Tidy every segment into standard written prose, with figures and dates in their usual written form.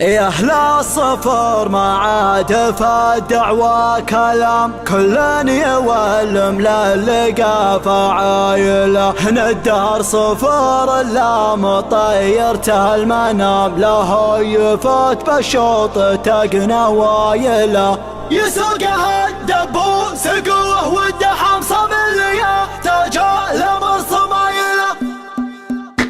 يا أهل الصفر ما عاد فالدعوة كلام، كل يولم للقى فعايله. هنا الدار صفر الا مطيرته المنام، له يفوت بالشوط تقنا وايله. يسوقها الدبو سقوه والدحم صمل يحتاج الامر صمايله.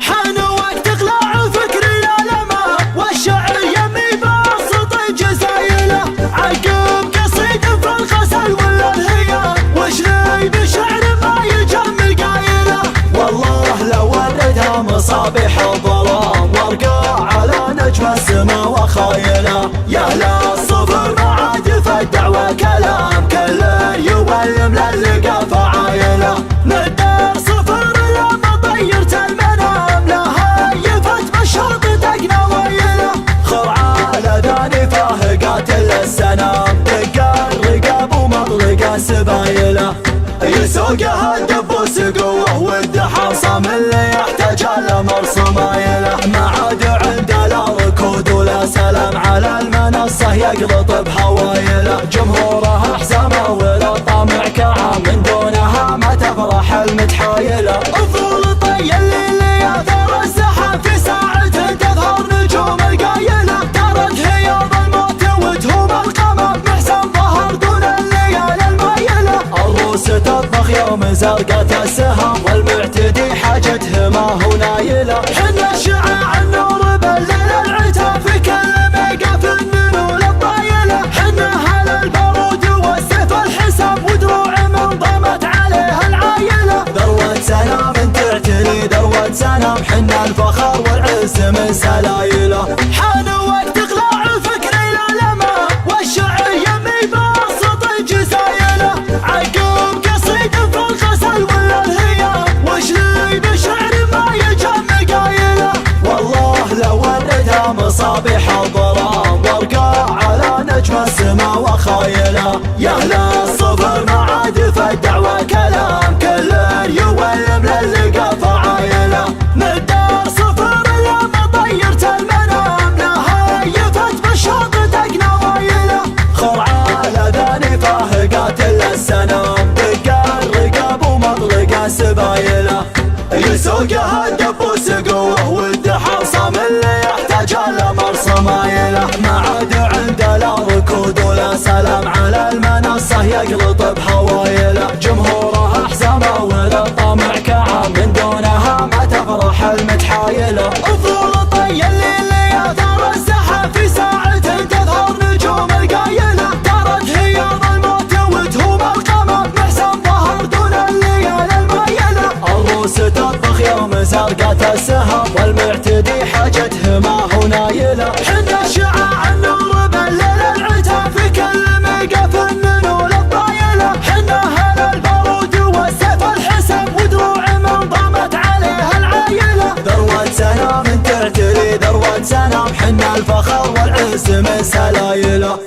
حان وقت اقلاع فكري للما والشعر يمي باسط جزايله. عقب قصيد في الخسل ولا الهيا وشلي بشعر ما يجمل قايله. والله لو وردها مصابيح الظلام وارقع على نجم السما وخايله. يا اهل الصفر ما عاد الدعوة كلام، كل يولم للقى فعايله. ندار صفر لما طيرت المنام، لها يفت بالشرط تقنا ويله. خرعة الاذان فاهقات السنام، دق الرقاب ومطلق سبايله. يسوقها الدب وسقوه والدحم صام اللي يحتاج الامر صمايله. ما عاد عنده لا ركود ولا سلام، على المنصة يقلط بهوايله. جمهوره حزامه ولا طامع كعام، من دونها ما تفرح المتحايله. الظل طي الليل ياثر الزحام، في ساعة تظهر نجوم القايله. دارت هياض الموت وتهوم القمر، محسن ظهر دون الليالي المايله. الروس تطبخ يوم زرقة السهام، والمعتدي حاجته ما هو نايله. حنا شعاع النور بالليل العتاب، في كل ميقف النمول الطايله. حنا هل البارود والسيف الحساب، ودروع منضمت عليها العايله. ذروة سنام تعتلي ذروة سنام، حنا الفخر والعز من سلايله. حان وقت اقلاع فكري للما والشعر يمي باسط جزايله. عقب قصيد في الخسل ولا الهيا وشلي بشعر ما يجمل قايله. والله لو وردها مصابيح الظلام وارقع على نجم السما وخايله. يا اهل الصفر ما عاد فالدعوة كلام، كل يولم للقى فعايله. ندار صفر لما طيرت المنام، لها يفت بالشوط تقنا وايله. خرعة الاذان فاهقات السنام، دق الرقاب ومطلق سبايله. يسوقها الدب وسقوه والدحم صام اللي يحتاج الامر صمايله. ما عاد عنده لا ركود ولا سلام، على المنصة يقلط بهوايله. جمهوره حزامه ولا طامع كعام، من دونها ما تفرح المتحايله. الظل طي الليل ياثر الزحام، في ساعة تظهر نجوم القايله. دارت هياض الموت وتهوم القمر، محسن ظهر دون الليالي المايله. الروس تطبخ يوم زرقة السهام، والمعتدي حاجته ما هو نايله. حنا شعاع النور بالليل العتاب، في كل ميقف النمول الطايله. حنا هل البارود والسيف الحساب، ودروع منضمت عليها العايله. ذروة سنام تعتلي ذروة سنام، حنا الفخر والعز من سلايله.